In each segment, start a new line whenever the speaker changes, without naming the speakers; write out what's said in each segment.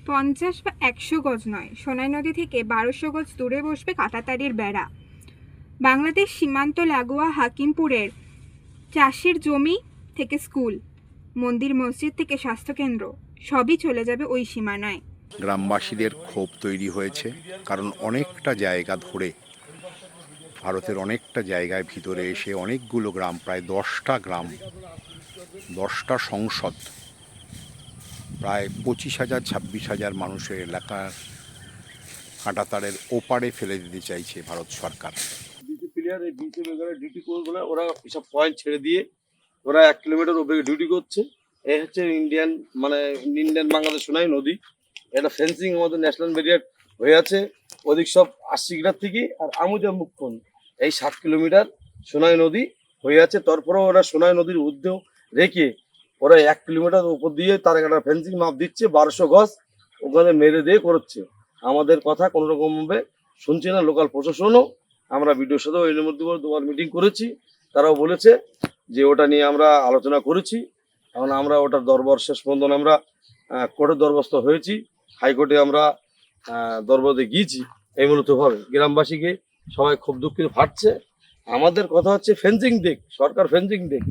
50 বা 100 গজ নয়, সোনাই নদী থেকে 1200 গজ দূরে বসবে কাঁটাতারের বেড়া। বাংলাদেশ সীমান্ত লাগোয়া হাকিমপুরের চাষের জমি থেকে স্কুল, মন্দির মসজিদ থেকে স্বাস্থ্যকেন্দ্র সবই চলে যাবে ওই সীমানায়।
গ্রামবাসীদের ক্ষোভ তৈরি হয়েছে, কারণ অনেকটা জায়গা ধরে ভারতের অনেকটা জায়গায় ভিতরে এসে অনেকগুলো গ্রাম, প্রায় 10টা গ্রাম, 10টা সংসদ, প্রায় 25,000 26,000 মানুষের এলাকার কাঁটাতারের ওপারে ফেলে দিতে চাইছে ভারত সরকার।
ডিউটি করবে না, ওরা এসব পয়েন্ট ছেড়ে দিয়ে ওরা 1 কিলোমিটার ওপরে ডিউটি করছে। এই হচ্ছে ইন্ডিয়ান বাংলাদেশ সোনাই নদী। এটা ফেন্সিং আমাদের ন্যাশনাল ব্যারিয়ার হয়ে আছে। ওদিক সব 80 থেকে আর আমুজা মুখখন এই 7 কিলোমিটার সোনাই নদী হয়ে আছে। তারপরেও ওরা সোনাই নদীর ঊর্ধ্বেও রেখে ওরা 1 কিলোমিটার উপর দিয়ে তার একটা ফেন্সিং মাপ দিচ্ছে, 1200 গজ ওখানে মেরে দিয়ে করছে। আমাদের কথা কোনো রকমভাবে শুনছে না লোকাল প্রশাসনও। আমরা বিডিওর সাথেও এর মধ্যে দুবার মিটিং করেছি, তারাও বলেছে যে ওটা নিয়ে আমরা আলোচনা করেছি। এখন আমরা ওটার দরবার শেষ পর্যন্ত আমরা কোর্টের দরবাস্ত হয়েছি, হাইকোর্টে আমরা দরবারে গিয়েছি। এই মূলতভাবে গ্রামবাসীকে সবাই খুব দুঃখিত ফাটছে। আমাদের কথা হচ্ছে ফেন্সিং দেখ, সরকার ফেন্সিং দেখ।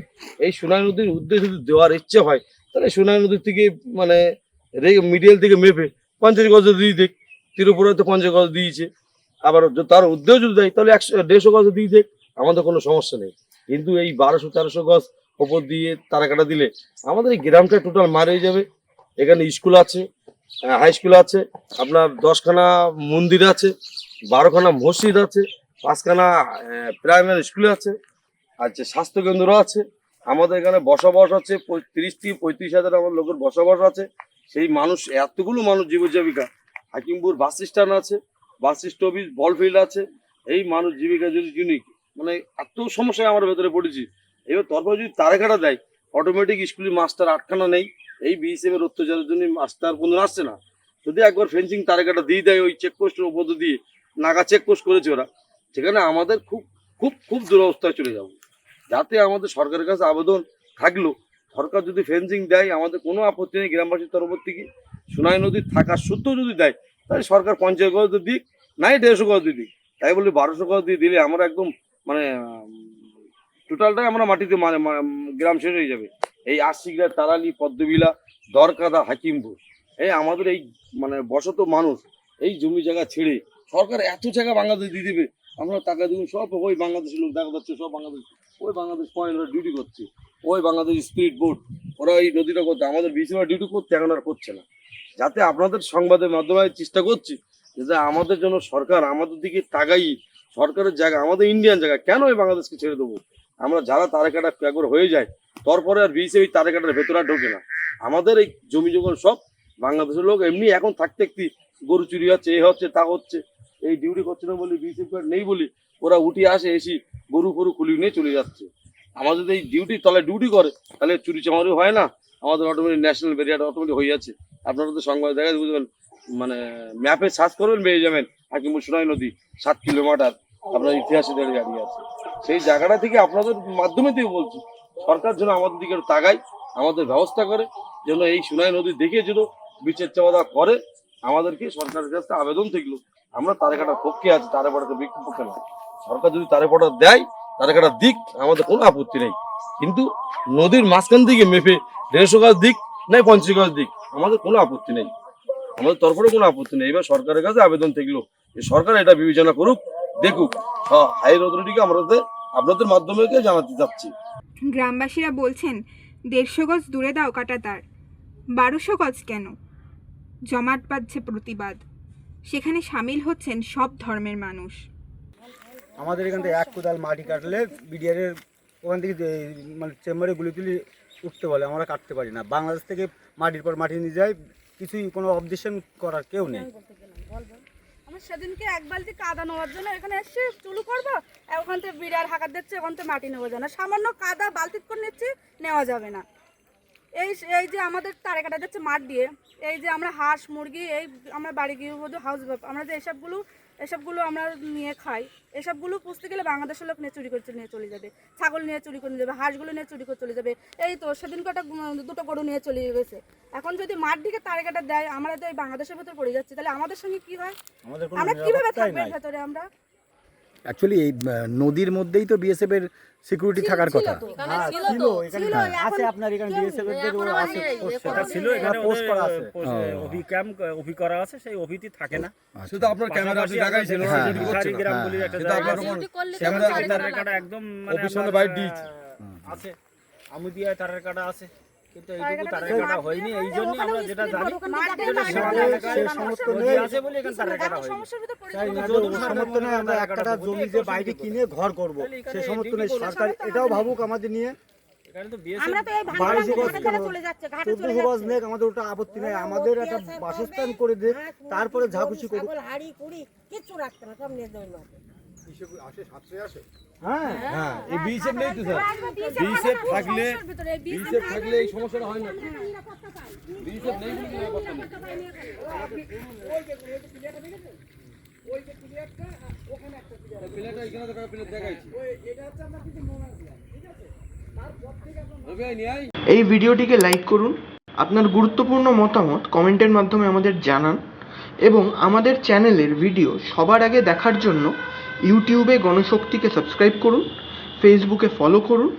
এই সোনাই নদীর উদ্দেশ্যে যদি দেওয়ার ইচ্ছে হয় তাহলে সোনাই নদীর থেকে মিডিয়াল থেকে মেপে 50 গজ দিয়ে দেখ। তিরুপুরে তো 50 গজ দিয়েছে, আবার তার উদ্দেশ্য যদি দেয় তাহলে 150 গজ দিয়ে দেখ, আমাদের কোনো সমস্যা নেই। কিন্তু এই 1200-1300 গজ ওপর দিয়ে তারা কাটা দিলে আমাদের এই গ্রামটা টোটাল মারে যাবে। এখানে স্কুল আছে, হাই স্কুল আছে, আপনার 10খানা মন্দির আছে, 12খানা মসজিদ আছে, 5খানা প্রাইমারি স্কুল আছে, আচ্ছা স্বাস্থ্যকেন্দ্র আছে। আমাদের এখানে বসবাস আছে 30-35 হাজার আমার লোকের বসবাস আছে। সেই মানুষ, এতগুলো মানুষ জীবিকা। হাকিমপুর বাস স্ট্যান্ড আছে, বাস স্টপেজ, বলফিল্ড আছে। এই মানুষ জীবিকা যদি ইউনিক, এত সমস্যায় আমরা ভেতরে পড়েছি। এবার তারপর যদি তারেকাটা দেয়, অটোমেটিক স্কুলের মাস্টার 8খানা নেই। এই বিএসএফ এর অত্যাচারের জন্য মাস্টার কোনো আসছে না। যদি একবার ফেন্সিং তারেকাটা দিয়ে দেয় ওই চেকপোস্টের উপর দিয়ে, নাগা চেকপোস্ট করেছে ওরা, সেখানে আমাদের খুব খুব খুব দুরবস্থায় চলে যাব। যাতে আমাদের সরকারের কাছে আবেদন থাকলো, সরকার যদি ফেন্সিং দেয় আমাদের কোনো আপত্তি নেই। গ্রামবাসীর তরফ থেকে সোনাই নদীর থাকার সত্ত্বেও যদি দেয় তাহলে সরকার 50 গজ দিক, নাই 150 গজ দিক। তাই বলে 1200 গজ দিয়ে দিলে আমরা একদম মানে টোটালটাই আমরা মাটিতে গ্রাম শেষ হয়ে যাবে। এই আশিগ্রা, তারালি, পদ্মবিলা, দরকাদা, হাকিমপুর, এই আমাদের এই বসত মানুষ এই জমি জায়গা ছেড়ে সরকার এত জায়গা বাংলাদেশ দিয়ে দেবে। আমরা টাকা দিব সব ওই বাংলাদেশের লোক দেখা যাচ্ছে, সব বাংলাদেশ ওই বাংলাদেশ পয়েন্ট ওরা ডিউটি করছে, ওই বাংলাদেশ স্পিরিট বোর্ড ওরা এই নদীটা করতে, আমাদের বিসিমা ডিউটি করতে এখন আর করছে না। যাতে আপনাদের সংবাদের মাধ্যমে চেষ্টা করছি যে আমাদের জন্য সরকার আমাদের দিকে তাকাই, সরকারের জায়গা আমাদের ইন্ডিয়ান জায়গা কেন এই বাংলাদেশকে ছেড়ে দেবো? আমরা যারা তারেকাটা একবার হয়ে যায় তারপরে আর বিসিবি তারেকাটার ভেতরে আর ঢোকে না। আমাদের এই জমি জগন সব বাংলাদেশের লোক এমনি এখন থাকতে গরু চুরি হচ্ছে, এ হচ্ছে তা হচ্ছে, এই ডিউটি করছে না বলি, বিসিবি নেই বলি ওরা উঠে আসে, এসে গরু ফরু খুলি নিয়ে চলে যাচ্ছে। আমাদের এই ডিউটি তলায় ডিউটি করে তাহলে চুরি চামারি হয় না, আমাদের অটোমেটিক ন্যাশনাল ব্যারিয়ার অটোমেটিক হয়ে যাচ্ছে। আপনারা তো সংবাদ দেখা বুঝবেন, ম্যাপে সার্চ করবেন পেয়ে যাবেন হাকিমপুর সোনাই নদী 7 কিলোমিটার আপনার ইতিহাসে দাঁড়িয়ে আছে। সেই জায়গাটা থেকে আপনাদের মাধ্যমে দিয়ে বলছি সরকার যেন আমাদের দিকে তাকায়, আমাদের ব্যবস্থা করে, যেন এই সোনাই নদী দেখে যেন বিচার চাওয়া করে। আমাদেরকে সরকারের কাছে আবেদন থাকলো, আমরা তারেকাটার পক্ষে আছি, তারেপাটাকে বিক্ষোভ পক্ষে না। সরকার যদি তারেপাটা দেয়, তারেকাটা দিক, আমাদের কোনো আপত্তি নেই। কিন্তু নদীর মাঝখান থেকে মেপে 150 গজ দিক, নাই 50 গজ দিক, আমাদের কোনো আপত্তি নেই, আমাদের তরফে কোনো আপত্তি নেই। এবার সরকারের কাছে আবেদন থাকলো যে সরকার এটা বিবেচনা করুক, দেখুক। হাইর অথরিটিকে আমরা আপনাদের মাধ্যমে জানাতে চাচ্ছি।
গ্রামবাসীরা বলছেন 150 গজ দূরে দাও কাঁটাতার, 1200 গজ কেন? জমাট বাঁধছে প্রতিবাদ। সেখানে সামিল হচ্ছেন সব ধর্মের মানুষ।
আমাদের এখান থেকে 1 কোদাল মাটি কাটলে বিডিআরের ওখান থেকে চেম্বারে গুলি তুলি উঠতে বলে, আমরা কাটতে পারি না। বাংলাদেশ থেকে মাটির পর মাটি নিয়ে যায়, কিছুই কোনো অবজেকশন করার কেউ নেই।
আমার সেদিনকে 1 বালতি কাদা নেওয়ার জন্য এখানে এসে চুলু করবো, ওখান থেকে বিড়ার হাঁকার দিচ্ছে, ওখান থেকে মাটি নেওয়া যায় না, সামান্য কাদা বালতিত করে নিচ্ছি, নেওয়া যাবে না। এই যে আমাদের তারে কাটা যাচ্ছে মাঠ দিয়ে, এই যে আমরা হাঁস মুরগি, এই আমরা বাড়ি গৃহবধূ হাউস আমরা যে এসবগুলো এসবগুলো আমরা নিয়ে খাই। এসবগুলো পুষতে গেলে বাংলাদেশের লোক নিয়ে চুরি করে নিয়ে চলে যাবে, ছাগল নিয়ে চুরি করে নিয়ে যাবে, হাঁসগুলো নিয়ে চুরি করে চলে যাবে। এই তো সেদিন কটা দুটো গরু নিয়ে চলে গেছে। এখন যদি মাঠ দিকে তারে কাটা দেয়, আমরা তো এই বাংলাদেশের ভেতর পড়ে যাচ্ছি, তাহলে আমাদের সঙ্গে কি হয়?
আমাদের কোনো
আমরা কিভাবে
নিরাপত্তাই
থাকবো এর
নাই।
ভেতরে? আমরা
অ্যাকচুয়ালি এই নদীর মধ্যেই তো বিএসএফ এর সিকিউরিটি থাকার কথা।
হ্যাঁ, ছিল এখানে
ছিল,
আছে,
এখন
আপনার এখানে বিএসএফ এর আছে পোস্ট
সেটা ছিল, এখানে
পোস্ট করা আছে।
অভি ক্যাম্প অভি করা আছে, সেই অভিটি থাকে না।
শুধু আপনার ক্যামেরা দেখাইছিল
গ্রামগুলির একটা জায়গা আছে, সেখানে তারের কাটা একদম মানে
অফিসের বাইরে দিয়েছে।
আছে, আমুদিয়ায় তারের কাটা আছে, কিন্তু এইটুকু তারের কাটা হয়নি। এই জন্য আমরা যেটা জানি
সেই সমস্ত
নদী
নেই।
আছে বলে এখানে তারের কাটা হয়নি।
সমস্যার ভিতর পড়ে
তাই
যাবো।
আমাদের ওই সমর্থ নেই, আমরা একটা জমি যে বাইরে কিনে ঘর করব, সেই সমর্থ নেই। সরকার এটাও ভাবুক আমাদের নিয়ে।
এখানে তো বিএসএফ
আমরা তো এই ভাঙা
1200 গজ
ঘাটে চলে যাচ্ছে, ঘাটে চলে
1400 গজ নেই, আমাদের ওটা আপত্তি নেই। আমাদের একটা বাসস্থান করে দে, তারপরে যা খুশি করুক।
হাড়ি কুড়ি কিচ্ছু রাখতে না, সব নিয়ে যাবে।
হ্যাঁ হ্যাঁ,
এই বিএসএফ নেই তো স্যার।
বিএসএফ
থাকলে
বিএসএফ
থাকলে এই সমস্যাটা হয় না। বিএসএফ নেই বলে নিরাপত্তা নেই। প্লেয়ারটা এখানে তো প্লেয়ার দেখাইছি।
এই ভিডিওটিকে লাইক করুন, আপনার গুরুত্বপূর্ণ মতামত কমেন্টের মাধ্যমে আমাদের জানান এবং আমাদের চ্যানেলের ভিডিও সবার আগে দেখার জন্য ইউটিউবে গণশক্তিকে সাবস্ক্রাইব করুন, ফেসবুকে ফলো করুন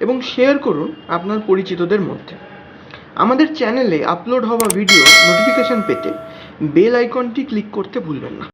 এবং শেয়ার করুন আপনার পরিচিতদের মধ্যে। আমাদের চ্যানেলে আপলোড হওয়া ভিডিও নোটিফিকেশন পেতে বেল আইকনটি ক্লিক করতে ভুলবেন না।